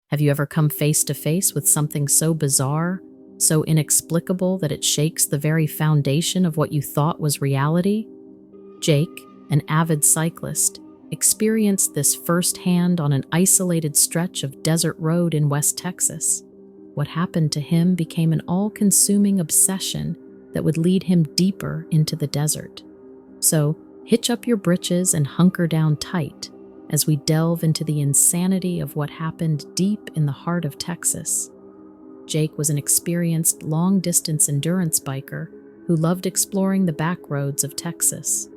Have you ever come face to face with something so bizarre, so inexplicable that it shakes the very foundation of what you thought was reality? Jake, an avid cyclist, experienced this firsthand on an isolated stretch of desert road in West Texas. What happened to him became an all-consuming obsession that would lead him deeper into the desert. So, hitch up your britches and hunker down tight as we delve into the insanity of what happened deep in the heart of Texas. Jake was an experienced long-distance endurance biker who loved exploring the back roads of Texas.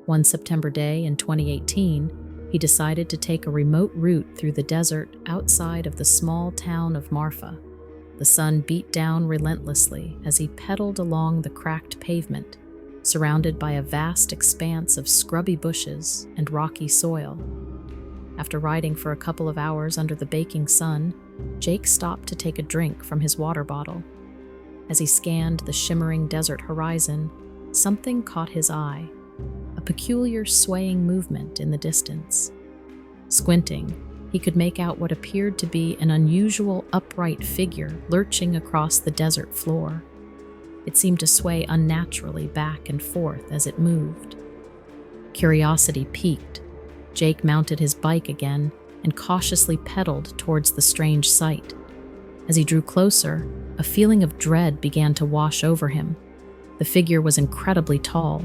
One September day in 2018, he decided to take a remote route through the desert outside of the small town of Marfa. The sun beat down relentlessly as he pedaled along the cracked pavement, surrounded by a vast expanse of scrubby bushes and rocky soil. After riding for a couple of hours under the baking sun, Jake stopped to take a drink from his water bottle. As he scanned the shimmering desert horizon, something caught his eye, a peculiar swaying movement in the distance. Squinting, he could make out what appeared to be an unusual upright figure lurching across the desert floor. It seemed to sway unnaturally back and forth as it moved. Curiosity piqued. Jake mounted his bike again and cautiously pedaled towards the strange sight. As he drew closer, a feeling of dread began to wash over him. The figure was incredibly tall,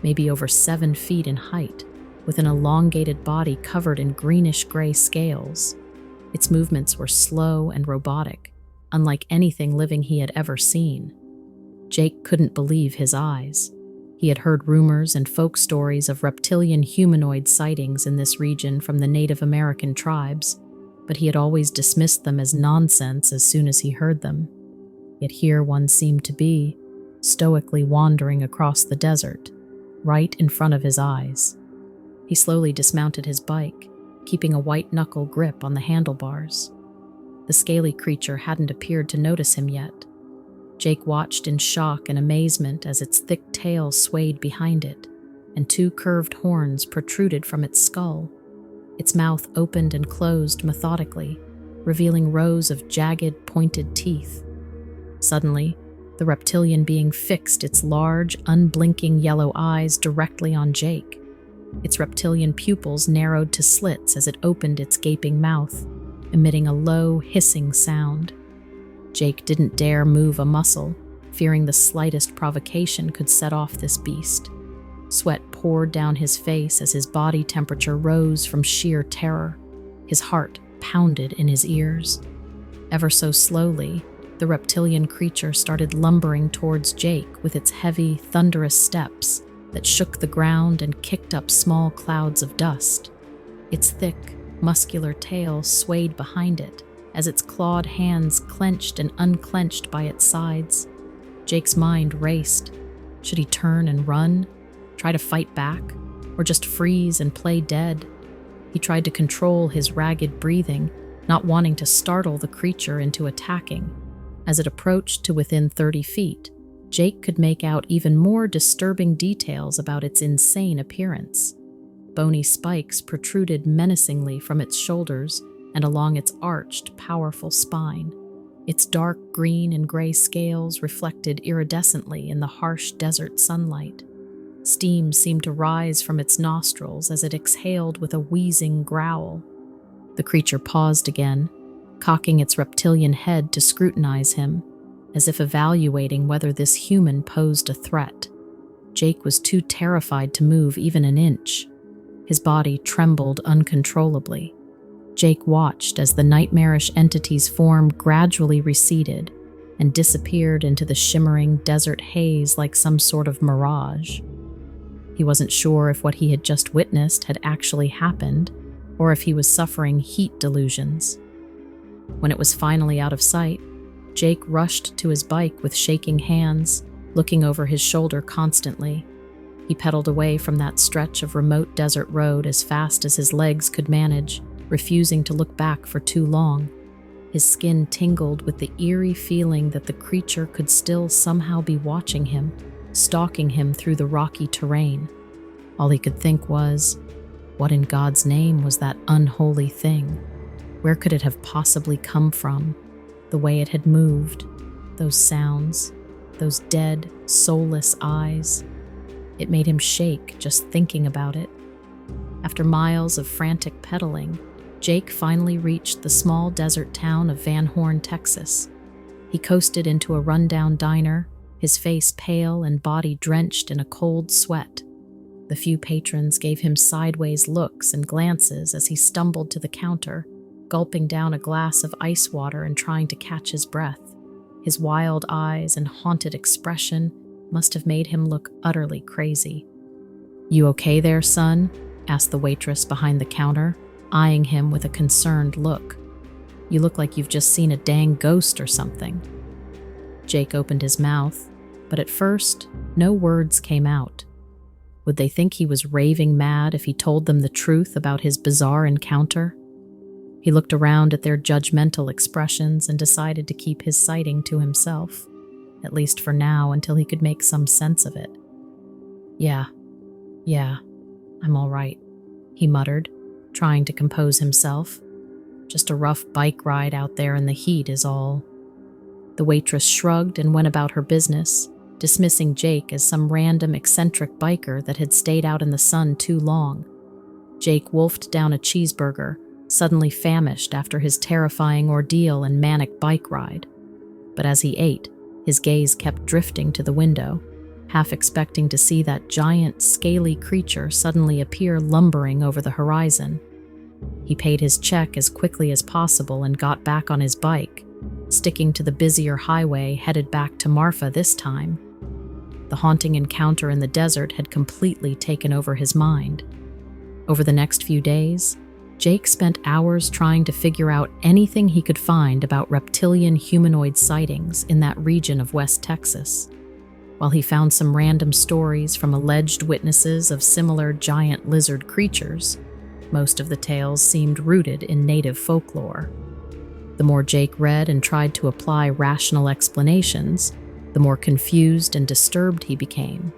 maybe over 7 feet in height, with an elongated body covered in greenish-gray scales. Its movements were slow and robotic, unlike anything living he had ever seen. Jake couldn't believe his eyes. He had heard rumors and folk stories of reptilian humanoid sightings in this region from the Native American tribes, but he had always dismissed them as nonsense as soon as he heard them. Yet here one seemed to be, stoically wandering across the desert, right in front of his eyes. He slowly dismounted his bike, keeping a white-knuckle grip on the handlebars. The scaly creature hadn't appeared to notice him yet. Jake watched in shock and amazement as its thick tail swayed behind it, and 2 curved horns protruded from its skull. Its mouth opened and closed methodically, revealing rows of jagged, pointed teeth. Suddenly, the reptilian being fixed its large, unblinking yellow eyes directly on Jake. Its reptilian pupils narrowed to slits as it opened its gaping mouth, emitting a low, hissing sound. Jake didn't dare move a muscle, fearing the slightest provocation could set off this beast. Sweat poured down his face as his body temperature rose from sheer terror. His heart pounded in his ears. Ever so slowly, the reptilian creature started lumbering towards Jake with its heavy, thunderous steps that shook the ground and kicked up small clouds of dust. Its thick, muscular tail swayed behind it as its clawed hands clenched and unclenched by its sides. Jake's mind raced. Should he turn and run, try to fight back, or just freeze and play dead? He tried to control his ragged breathing, not wanting to startle the creature into attacking. As it approached to within 30 feet, Jake could make out even more disturbing details about its insane appearance. Bony spikes protruded menacingly from its shoulders and along its arched, powerful spine. Its dark green and gray scales reflected iridescently in the harsh desert sunlight. Steam seemed to rise from its nostrils as it exhaled with a wheezing growl. The creature paused again, cocking its reptilian head to scrutinize him, as if evaluating whether this human posed a threat. Jake was too terrified to move even an inch. His body trembled uncontrollably. Jake watched as the nightmarish entity's form gradually receded and disappeared into the shimmering desert haze like some sort of mirage. He wasn't sure if what he had just witnessed had actually happened, or if he was suffering heat delusions. When it was finally out of sight, Jake rushed to his bike with shaking hands, looking over his shoulder constantly. He pedaled away from that stretch of remote desert road as fast as his legs could manage, refusing to look back for too long. His skin tingled with the eerie feeling that the creature could still somehow be watching him, stalking him through the rocky terrain. All he could think was, what in God's name was that unholy thing? Where could it have possibly come from? The way it had moved, those sounds, those dead, soulless eyes. It made him shake just thinking about it. After miles of frantic pedaling, Jake finally reached the small desert town of Van Horn, Texas. He coasted into a rundown diner, his face pale and body drenched in a cold sweat. The few patrons gave him sideways looks and glances as he stumbled to the counter, gulping down a glass of ice water and trying to catch his breath. His wild eyes and haunted expression must have made him look utterly crazy. "You okay there, son?" asked the waitress behind the counter, eyeing him with a concerned look. "You look like you've just seen a dang ghost or something." Jake opened his mouth, but at first, no words came out. Would they think he was raving mad if he told them the truth about his bizarre encounter? He looked around at their judgmental expressions and decided to keep his sighting to himself, at least for now until he could make some sense of it. Yeah, I'm all right," he muttered, trying to compose himself. "Just a rough bike ride out there in the heat is all." The waitress shrugged and went about her business, dismissing Jake as some random eccentric biker that had stayed out in the sun too long. Jake wolfed down a cheeseburger, suddenly famished after his terrifying ordeal and manic bike ride. But as he ate, his gaze kept drifting to the window, half expecting to see that giant, scaly creature suddenly appear lumbering over the horizon. He paid his check as quickly as possible and got back on his bike, sticking to the busier highway headed back to Marfa this time. The haunting encounter in the desert had completely taken over his mind. Over the next few days, Jake spent hours trying to figure out anything he could find about reptilian humanoid sightings in that region of West Texas. While he found some random stories from alleged witnesses of similar giant lizard creatures, most of the tales seemed rooted in native folklore. The more Jake read and tried to apply rational explanations, the more confused and disturbed he became.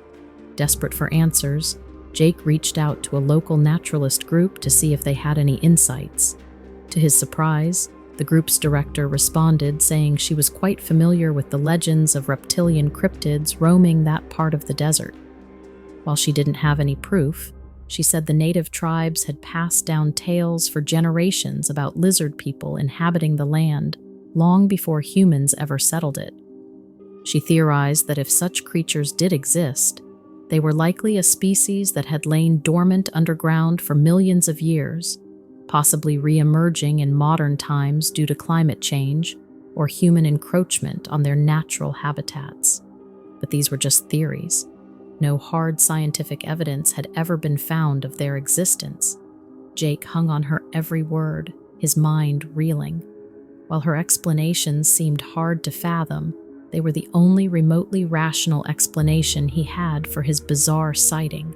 Desperate for answers, Jake reached out to a local naturalist group to see if they had any insights. To his surprise, the group's director responded saying she was quite familiar with the legends of reptilian cryptids roaming that part of the desert. While she didn't have any proof, she said the native tribes had passed down tales for generations about lizard people inhabiting the land long before humans ever settled it. She theorized that if such creatures did exist, they were likely a species that had lain dormant underground for millions of years, possibly re-emerging in modern times due to climate change or human encroachment on their natural habitats. But these were just theories. No hard scientific evidence had ever been found of their existence. Jake hung on her every word, his mind reeling. While her explanations seemed hard to fathom, they were the only remotely rational explanation he had for his bizarre sighting.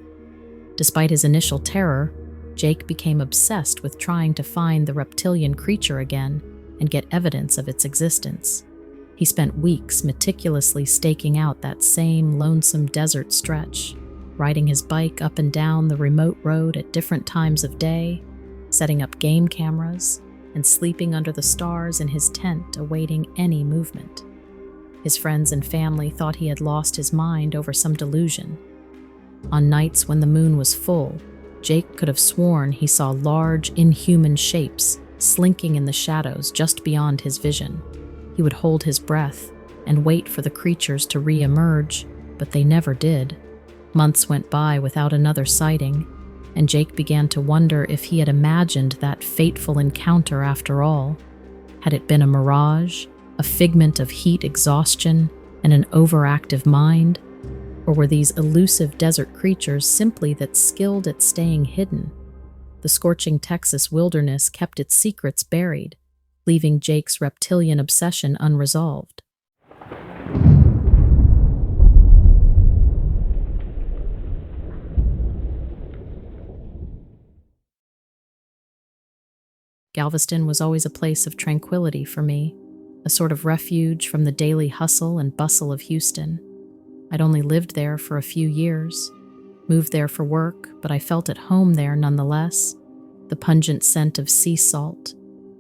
Despite his initial terror, Jake became obsessed with trying to find the reptilian creature again and get evidence of its existence. He spent weeks meticulously staking out that same lonesome desert stretch, riding his bike up and down the remote road at different times of day, setting up game cameras, and sleeping under the stars in his tent awaiting any movement. His friends and family thought he had lost his mind over some delusion. On nights when the moon was full, Jake could have sworn he saw large, inhuman shapes slinking in the shadows just beyond his vision. He would hold his breath and wait for the creatures to re-emerge, but they never did. Months went by without another sighting, and Jake began to wonder if he had imagined that fateful encounter after all. Had it been a mirage, a figment of heat exhaustion and an overactive mind? Or were these elusive desert creatures simply that skilled at staying hidden? The scorching Texas wilderness kept its secrets buried, leaving Jake's reptilian obsession unresolved. Galveston was always a place of tranquility for me, a sort of refuge from the daily hustle and bustle of Houston. I'd only lived there for a few years, moved there for work, but I felt at home there nonetheless. The pungent scent of sea salt,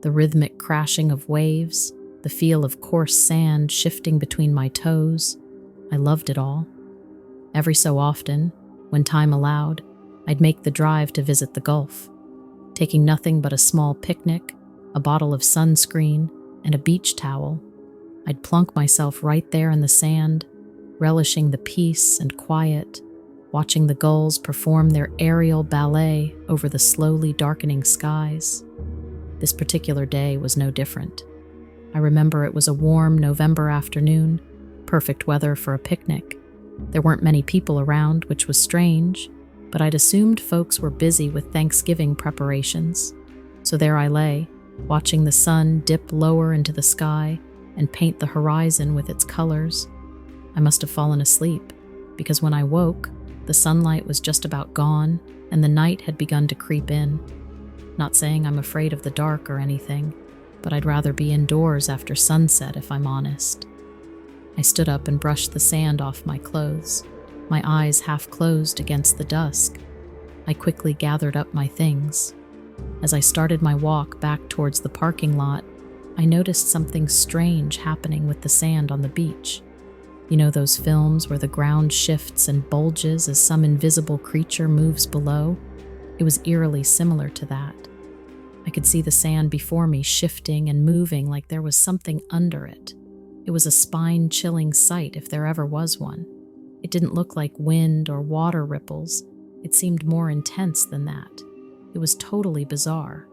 the rhythmic crashing of waves, the feel of coarse sand shifting between my toes. I loved it all. Every so often, when time allowed, I'd make the drive to visit the Gulf, taking nothing but a small picnic, a bottle of sunscreen, and a beach towel. I'd plunk myself right there in the sand, relishing the peace and quiet, watching the gulls perform their aerial ballet over the slowly darkening skies. This particular day was no different. I remember it was a warm November afternoon, perfect weather for a picnic. There weren't many people around, which was strange, but I'd assumed folks were busy with Thanksgiving preparations. So there I lay, watching the sun dip lower into the sky and paint the horizon with its colors. I must have fallen asleep, because when I woke, the sunlight was just about gone and the night had begun to creep in. Not saying I'm afraid of the dark or anything, but I'd rather be indoors after sunset if I'm honest. I stood up and brushed the sand off my clothes, my eyes half closed against the dusk. I quickly gathered up my things. As I started my walk back towards the parking lot, I noticed something strange happening with the sand on the beach. You know those films where the ground shifts and bulges as some invisible creature moves below? It was eerily similar to that. I could see the sand before me shifting and moving like there was something under it. It was a spine-chilling sight if there ever was one. It didn't look like wind or water ripples. It seemed more intense than that. It was totally bizarre.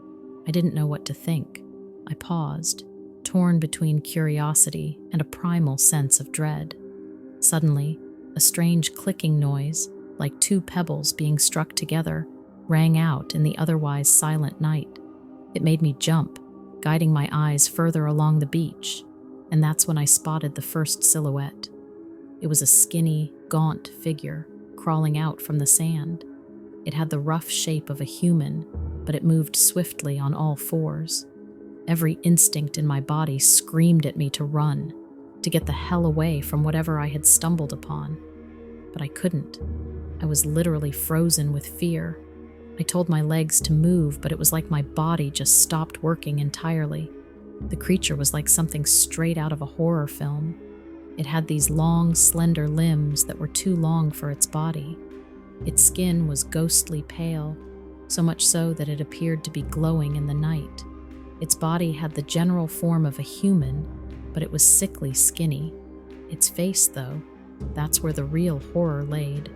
I didn't know what to think. I paused, torn between curiosity and a primal sense of dread. Suddenly, a strange clicking noise, like two pebbles being struck together, rang out in the otherwise silent night. It made me jump, guiding my eyes further along the beach, and that's when I spotted the first silhouette. It was a skinny, gaunt figure crawling out from the sand. It had the rough shape of a human, but it moved swiftly on all fours. Every instinct in my body screamed at me to run, to get the hell away from whatever I had stumbled upon. But I couldn't. I was literally frozen with fear. I told my legs to move, but it was like my body just stopped working entirely. The creature was like something straight out of a horror film. It had these long, slender limbs that were too long for its body. Its skin was ghostly pale, so much so that it appeared to be glowing in the night. Its body had the general form of a human, but it was sickly skinny. Its face, though, that's where the real horror laid.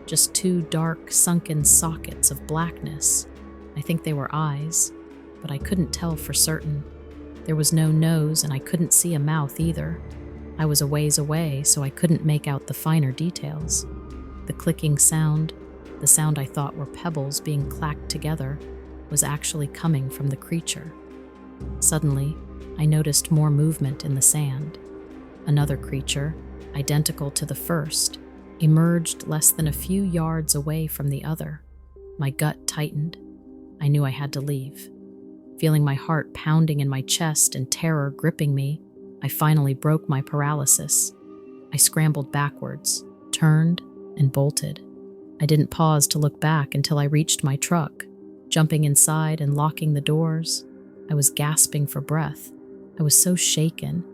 Just two dark, sunken sockets of blackness. I think they were eyes, but I couldn't tell for certain. There was no nose, and I couldn't see a mouth either. I was a ways away, so I couldn't make out the finer details. The clicking sound, the sound I thought were pebbles being clacked together, was actually coming from the creature. Suddenly, I noticed more movement in the sand. Another creature, identical to the first, emerged less than a few yards away from the other. My gut tightened. I knew I had to leave. Feeling my heart pounding in my chest and terror gripping me, I finally broke my paralysis. I scrambled backwards, turned, and bolted. I didn't pause to look back until I reached my truck. Jumping inside and locking the doors, I was gasping for breath. I was so shaken.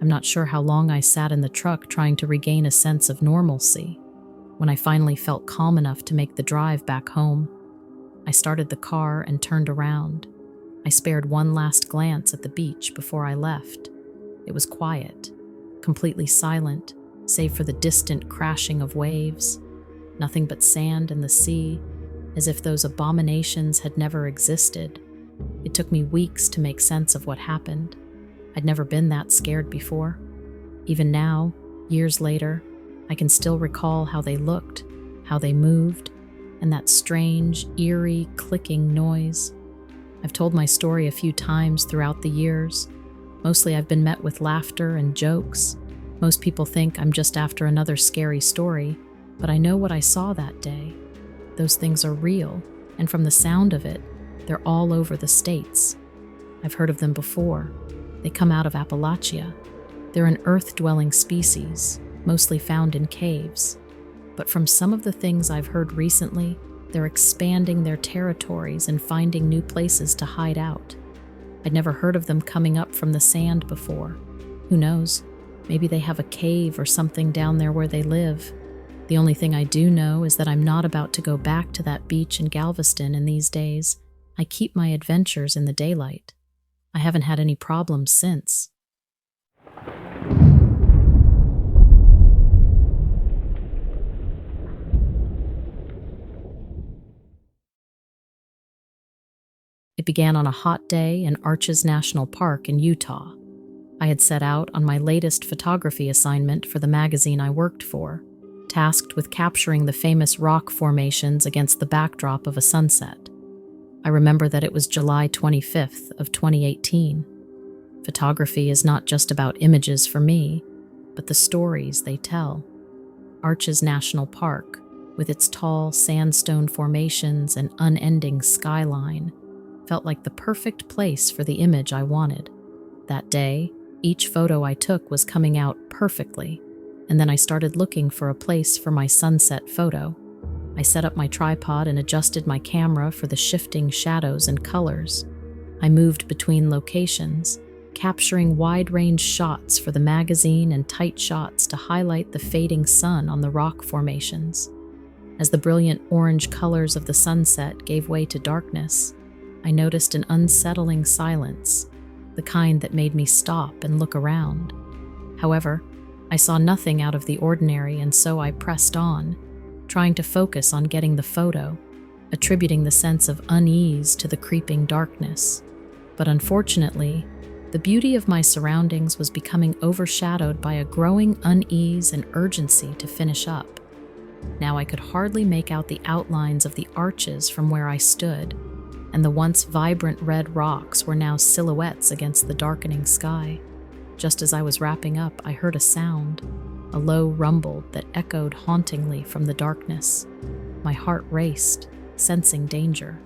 I'm not sure how long I sat in the truck trying to regain a sense of normalcy. When I finally felt calm enough to make the drive back home, I started the car and turned around. I spared one last glance at the beach before I left. It was quiet, completely silent, save for the distant crashing of waves. Nothing but sand and the sea, as if those abominations had never existed. It took me weeks to make sense of what happened. I'd never been that scared before. Even now, years later, I can still recall how they looked, how they moved, and that strange, eerie, clicking noise. I've told my story a few times throughout the years. Mostly I've been met with laughter and jokes. Most people think I'm just after another scary story, but I know what I saw that day. Those things are real, and from the sound of it, they're all over the States. I've heard of them before. They come out of Appalachia. They're an earth-dwelling species, mostly found in caves. But from some of the things I've heard recently, they're expanding their territories and finding new places to hide out. I'd never heard of them coming up from the sand before. Who knows? Maybe they have a cave or something down there where they live. The only thing I do know is that I'm not about to go back to that beach in Galveston in these days. I keep my adventures in the daylight. I haven't had any problems since. It began on a hot day in Arches National Park in Utah. I had set out on my latest photography assignment for the magazine I worked for, tasked with capturing the famous rock formations against the backdrop of a sunset. I remember that it was July 25th of 2018. Photography is not just about images for me, but the stories they tell. Arches National Park, with its tall sandstone formations and unending skyline, felt like the perfect place for the image I wanted. That day, each photo I took was coming out perfectly, and then I started looking for a place for my sunset photo. I set up my tripod and adjusted my camera for the shifting shadows and colors. I moved between locations, capturing wide-range shots for the magazine and tight shots to highlight the fading sun on the rock formations. As the brilliant orange colors of the sunset gave way to darkness, I noticed an unsettling silence, the kind that made me stop and look around. However, I saw nothing out of the ordinary, and so I pressed on, trying to focus on getting the photo, attributing the sense of unease to the creeping darkness. But unfortunately, the beauty of my surroundings was becoming overshadowed by a growing unease and urgency to finish up. Now I could hardly make out the outlines of the arches from where I stood, and the once vibrant red rocks were now silhouettes against the darkening sky. Just as I was wrapping up, I heard a sound, a low rumble that echoed hauntingly from the darkness. My heart raced, sensing danger.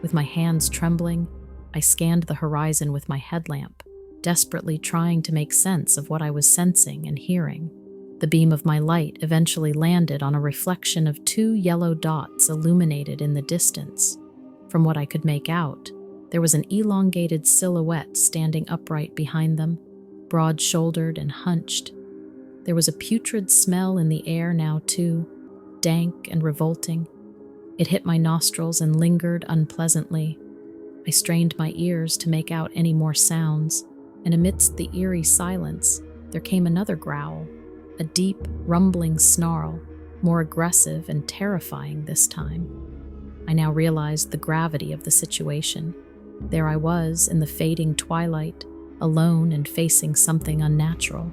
With my hands trembling, I scanned the horizon with my headlamp, desperately trying to make sense of what I was sensing and hearing. The beam of my light eventually landed on a reflection of two yellow dots illuminated in the distance. From what I could make out, there was an elongated silhouette standing upright behind them, broad-shouldered and hunched. There was a putrid smell in the air now, too, dank and revolting. It hit my nostrils and lingered unpleasantly. I strained my ears to make out any more sounds, and amidst the eerie silence, there came another growl, a deep, rumbling snarl, more aggressive and terrifying this time. I now realized the gravity of the situation. There I was in the fading twilight, alone and facing something unnatural.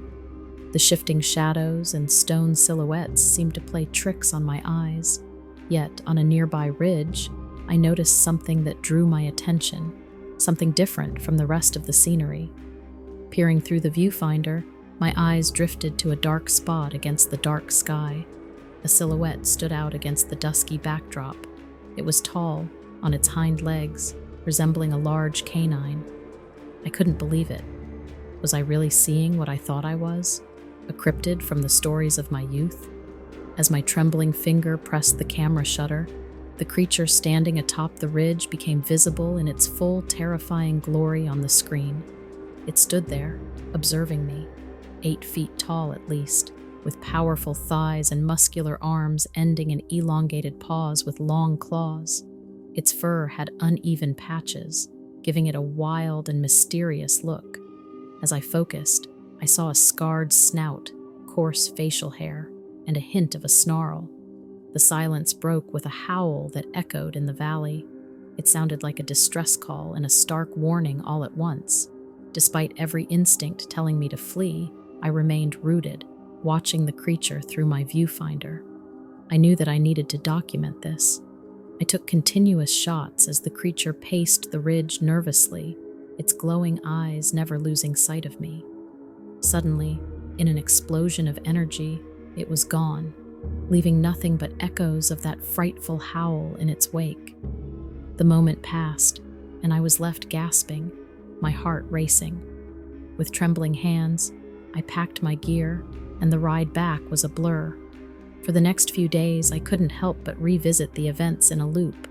The shifting shadows and stone silhouettes seemed to play tricks on my eyes, yet on a nearby ridge, I noticed something that drew my attention, something different from the rest of the scenery. Peering through the viewfinder, my eyes drifted to a dark spot against the dark sky. A silhouette stood out against the dusky backdrop. It was tall, on its hind legs, resembling a large canine. I couldn't believe it. Was I really seeing what I thought I was? A cryptid from the stories of my youth? As my trembling finger pressed the camera shutter, the creature standing atop the ridge became visible in its full, terrifying glory on the screen. It stood there, observing me, 8 feet tall at least, with powerful thighs and muscular arms ending in elongated paws with long claws. Its fur had uneven patches, giving it a wild and mysterious look. As I focused, I saw a scarred snout, coarse facial hair, and a hint of a snarl. The silence broke with a howl that echoed in the valley. It sounded like a distress call and a stark warning all at once. Despite every instinct telling me to flee, I remained rooted, watching the creature through my viewfinder. I knew that I needed to document this. I took continuous shots as the creature paced the ridge nervously, its glowing eyes never losing sight of me. Suddenly, in an explosion of energy, it was gone, leaving nothing but echoes of that frightful howl in its wake. The moment passed, and I was left gasping, my heart racing. With trembling hands, I packed my gear, and the ride back was a blur. For the next few days, I couldn't help but revisit the events in a loop,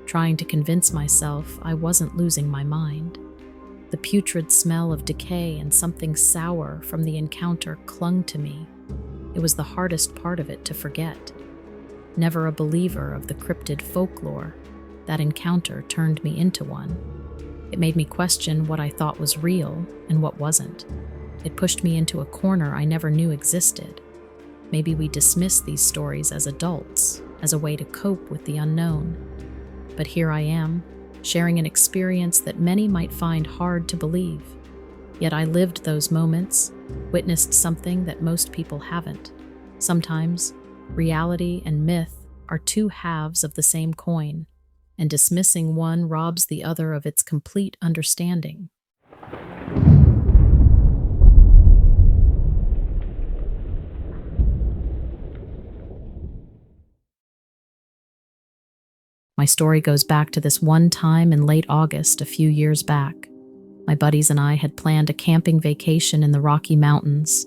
trying to convince myself I wasn't losing my mind. The putrid smell of decay and something sour from the encounter clung to me. It was the hardest part of it to forget. Never a believer of the cryptid folklore, that encounter turned me into one. It made me question what I thought was real and what wasn't. It pushed me into a corner I never knew existed. Maybe we dismiss these stories as adults, as a way to cope with the unknown. But here I am, sharing an experience that many might find hard to believe. Yet I lived those moments, witnessed something that most people haven't. Sometimes, reality and myth are two halves of the same coin, and dismissing one robs the other of its complete understanding. My story goes back to this one time in late August a few years back. My buddies and I had planned a camping vacation in the Rocky Mountains.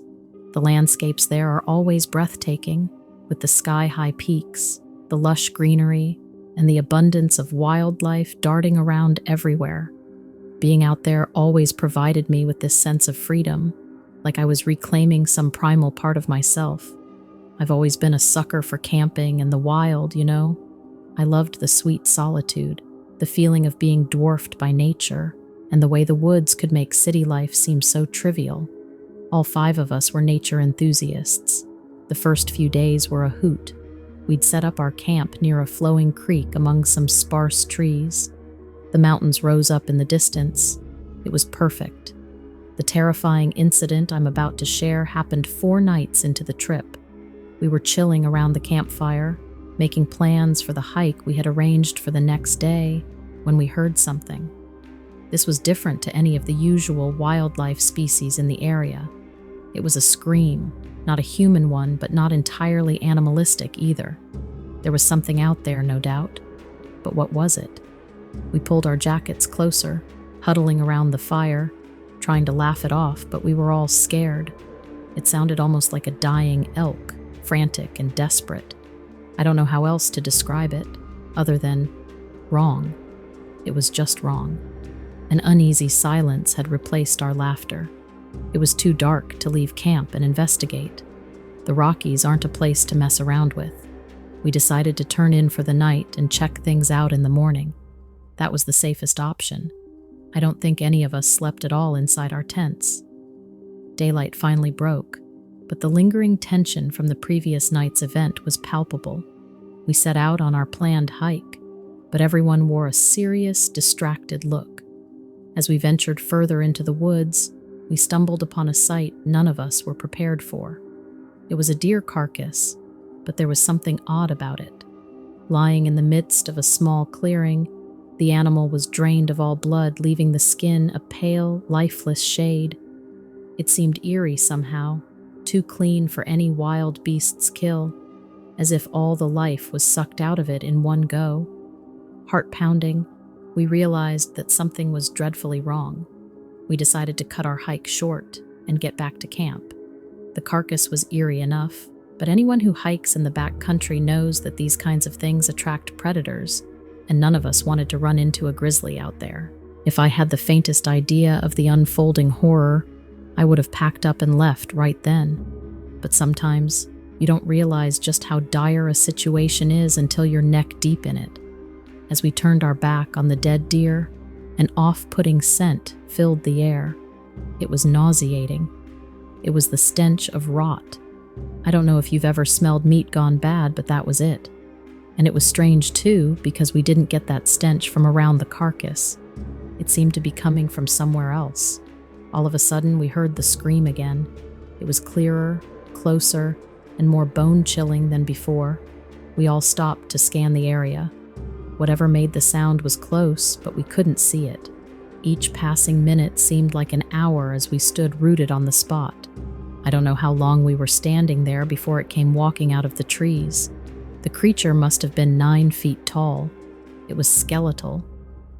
The landscapes there are always breathtaking, with the sky-high peaks, the lush greenery, and the abundance of wildlife darting around everywhere. Being out there always provided me with this sense of freedom, like I was reclaiming some primal part of myself. I've always been a sucker for camping and the wild, you know. I loved the sweet solitude, the feeling of being dwarfed by nature, and the way the woods could make city life seem so trivial. All 5 of us were nature enthusiasts. The first few days were a hoot. We'd set up our camp near a flowing creek among some sparse trees. The mountains rose up in the distance. It was perfect. The terrifying incident I'm about to share happened 4 nights into the trip. We were chilling around the campfire, making plans for the hike we had arranged for the next day, when we heard something. This was different to any of the usual wildlife species in the area. It was a scream, not a human one, but not entirely animalistic either. There was something out there, no doubt. But what was it? We pulled our jackets closer, huddling around the fire, trying to laugh it off, but we were all scared. It sounded almost like a dying elk, frantic and desperate. I don't know how else to describe it, other than wrong. It was just wrong. An uneasy silence had replaced our laughter. It was too dark to leave camp and investigate. The Rockies aren't a place to mess around with. We decided to turn in for the night and check things out in the morning. That was the safest option. I don't think any of us slept at all inside our tents. Daylight finally broke, but the lingering tension from the previous night's event was palpable. We set out on our planned hike, but everyone wore a serious, distracted look. As we ventured further into the woods, we stumbled upon a sight none of us were prepared for. It was a deer carcass, but there was something odd about it. Lying in the midst of a small clearing, the animal was drained of all blood, leaving the skin a pale, lifeless shade. It seemed eerie somehow, too clean for any wild beast's kill, as if all the life was sucked out of it in one go. Heart pounding, we realized that something was dreadfully wrong. We decided to cut our hike short and get back to camp. The carcass was eerie enough, but anyone who hikes in the back country knows that these kinds of things attract predators, and none of us wanted to run into a grizzly out there. If I had the faintest idea of the unfolding horror, I would have packed up and left right then. But sometimes, you don't realize just how dire a situation is until you're neck deep in it. As we turned our back on the dead deer, an off-putting scent filled the air. It was nauseating. It was the stench of rot. I don't know if you've ever smelled meat gone bad, but that was it. And it was strange too, because we didn't get that stench from around the carcass. It seemed to be coming from somewhere else. All of a sudden, we heard the scream again. It was clearer, closer, and more bone-chilling than before. We all stopped to scan the area. Whatever made the sound was close, but we couldn't see it. Each passing minute seemed like an hour as we stood rooted on the spot. I don't know how long we were standing there before it came walking out of the trees. The creature must have been 9 feet tall. It was skeletal,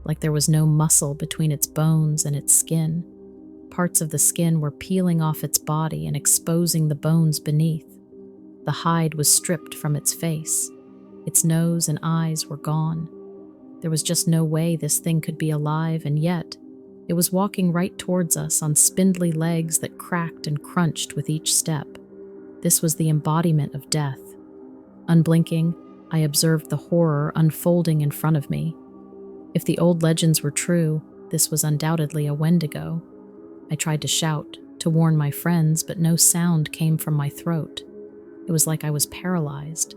like there was no muscle between its bones and its skin. Parts of the skin were peeling off its body and exposing the bones beneath. The hide was stripped from its face. Its nose and eyes were gone. There was just no way this thing could be alive, and yet, It was walking right towards us on spindly legs that cracked and crunched with each step. This was the embodiment of death. Unblinking, I observed the horror unfolding in front of me. If the old legends were true, this was undoubtedly a Wendigo. I tried to shout, to warn my friends, but no sound came from my throat. It was like I was paralyzed.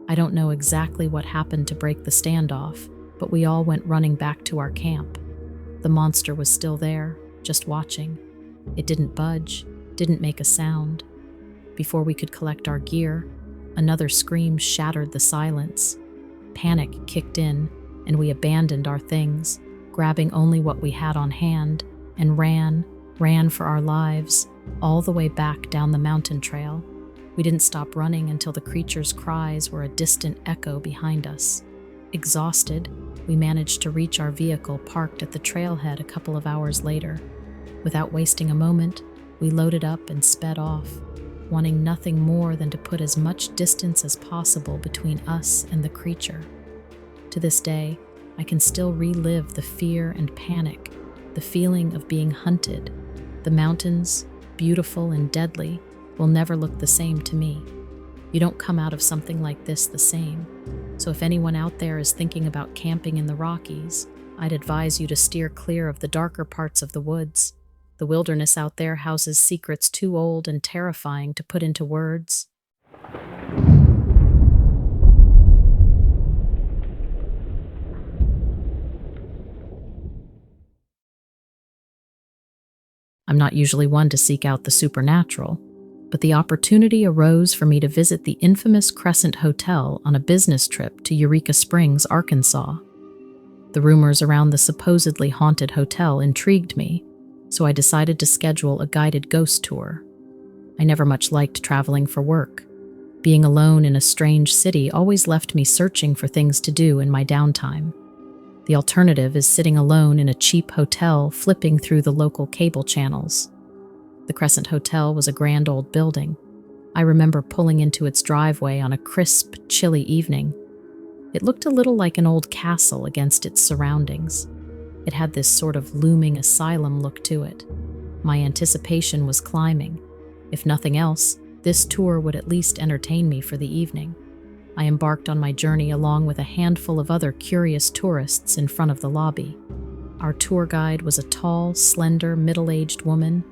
I don't know exactly what happened to break the standoff, but we all went running back to our camp. The monster was still there, just watching. It didn't budge, didn't make a sound. Before we could collect our gear, another scream shattered the silence. Panic kicked in, and we abandoned our things, grabbing only what we had on hand, and ran for our lives, all the way back down the mountain trail. We didn't stop running until the creature's cries were a distant echo behind us. Exhausted, we managed to reach our vehicle parked at the trailhead a couple of hours later. Without wasting a moment, we loaded up and sped off, wanting nothing more than to put as much distance as possible between us and the creature. To this day, I can still relive the fear and panic, the feeling of being hunted. The mountains, beautiful and deadly, will never look the same to me. You don't come out of something like this the same. So if anyone out there is thinking about camping in the Rockies, I'd advise you to steer clear of the darker parts of the woods. The wilderness out there houses secrets too old and terrifying to put into words. I'm not usually one to seek out the supernatural, but the opportunity arose for me to visit the infamous Crescent Hotel on a business trip to Eureka Springs, Arkansas. The rumors around the supposedly haunted hotel intrigued me, so I decided to schedule a guided ghost tour. I never much liked traveling for work. Being alone in a strange city always left me searching for things to do in my downtime. The alternative is sitting alone in a cheap hotel, flipping through the local cable channels. The Crescent Hotel was a grand old building. I remember pulling into its driveway on a crisp, chilly evening. It looked a little like an old castle against its surroundings. It had this sort of looming asylum look to it. My anticipation was climbing. If nothing else, this tour would at least entertain me for the evening. I embarked on my journey along with a handful of other curious tourists in front of the lobby. Our tour guide was a tall, slender, middle-aged woman.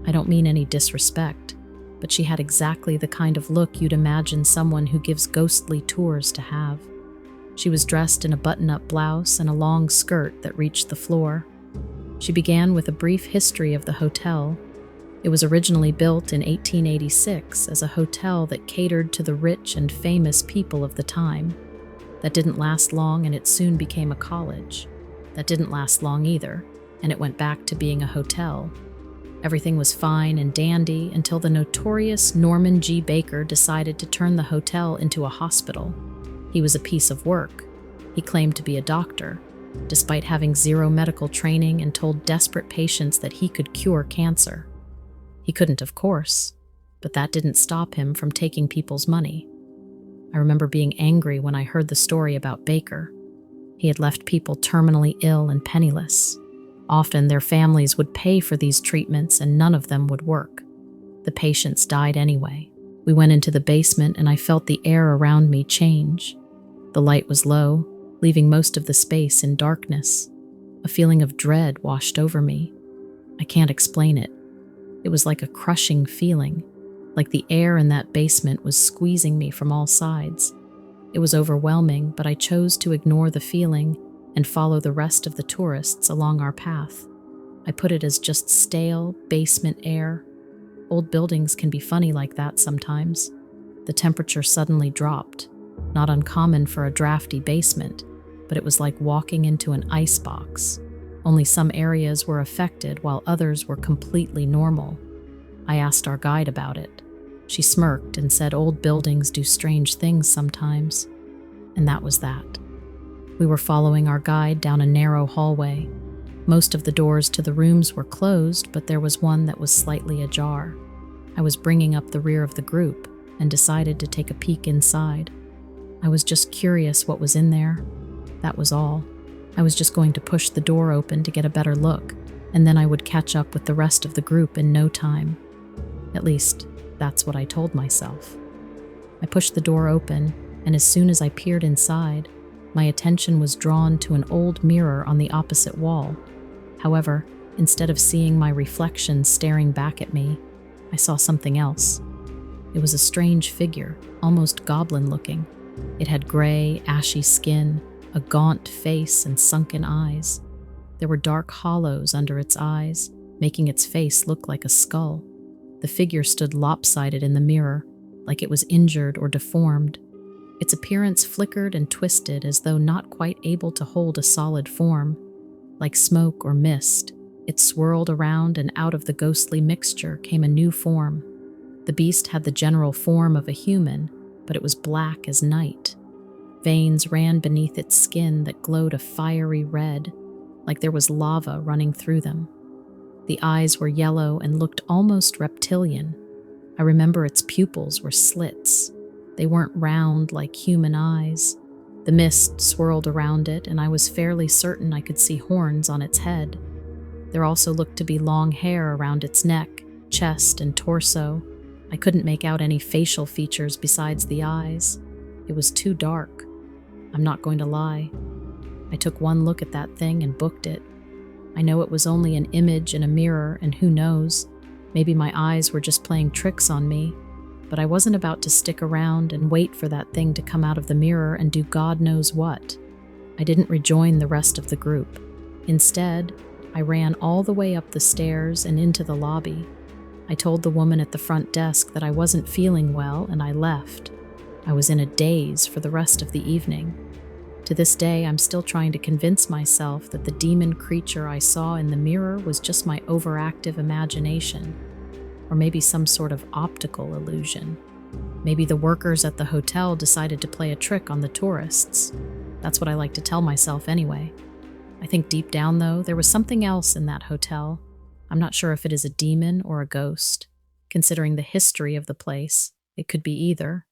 I don't mean any disrespect, but she had exactly the kind of look you'd imagine someone who gives ghostly tours to have. She was dressed in a button-up blouse and a long skirt that reached the floor. She began with a brief history of the hotel. It was originally built in 1886 as a hotel that catered to the rich and famous people of the time. That didn't last long, and it soon became a college. That didn't last long either, and it went back to being a hotel. Everything was fine and dandy until the notorious Norman G. Baker decided to turn the hotel into a hospital. He was a piece of work. He claimed to be a doctor, despite having zero medical training, and told desperate patients that he could cure cancer. He couldn't, of course, but that didn't stop him from taking people's money. I remember being angry when I heard the story about Baker. He had left people terminally ill and penniless. Often their families would pay for these treatments and none of them would work. The patients died anyway. We went into the basement and I felt the air around me change. The light was low, leaving most of the space in darkness. A feeling of dread washed over me. I can't explain it. It was like a crushing feeling, like the air in that basement was squeezing me from all sides. It was overwhelming, but I chose to ignore the feeling and follow the rest of the tourists along our path. I put it as just stale basement air. Old buildings can be funny like that sometimes. The temperature suddenly dropped, not uncommon for a drafty basement, but it was like walking into an icebox. Only some areas were affected while others were completely normal. I asked our guide about it. She smirked and said old buildings do strange things sometimes. And that was that. We were following our guide down a narrow hallway. Most of the doors to the rooms were closed, but there was one that was slightly ajar. I was bringing up the rear of the group and decided to take a peek inside. I was just curious what was in there. That was all. I was just going to push the door open to get a better look, and then I would catch up with the rest of the group in no time. At least, that's what I told myself. I pushed the door open, and as soon as I peered inside, my attention was drawn to an old mirror on the opposite wall. However, instead of seeing my reflection staring back at me, I saw something else. It was a strange figure, almost goblin-looking. It had gray, ashy skin, a gaunt face, and sunken eyes. There were dark hollows under its eyes, making its face look like a skull. The figure stood lopsided in the mirror, like it was injured or deformed. Its appearance flickered and twisted as though not quite able to hold a solid form. Like smoke or mist, it swirled around, and out of the ghostly mixture came a new form. The beast had the general form of a human, but it was black as night. Veins ran beneath its skin that glowed a fiery red, like there was lava running through them. The eyes were yellow and looked almost reptilian. I remember its pupils were slits. They weren't round like human eyes. The mist swirled around it, and I was fairly certain I could see horns on its head. There also looked to be long hair around its neck, chest, and torso. I couldn't make out any facial features besides the eyes. It was too dark. I'm not going to lie. I took one look at that thing and booked it. I know it was only an image in a mirror, and who knows, maybe my eyes were just playing tricks on me, but I wasn't about to stick around and wait for that thing to come out of the mirror and do God knows what. I didn't rejoin the rest of the group. Instead, I ran all the way up the stairs and into the lobby. I told the woman at the front desk that I wasn't feeling well, and I left. I was in a daze for the rest of the evening. To this day, I'm still trying to convince myself that the demon creature I saw in the mirror was just my overactive imagination, or maybe some sort of optical illusion. Maybe the workers at the hotel decided to play a trick on the tourists. That's what I like to tell myself anyway. I think deep down, though, there was something else in that hotel. I'm not sure if it is a demon or a ghost. Considering the history of the place, it could be either.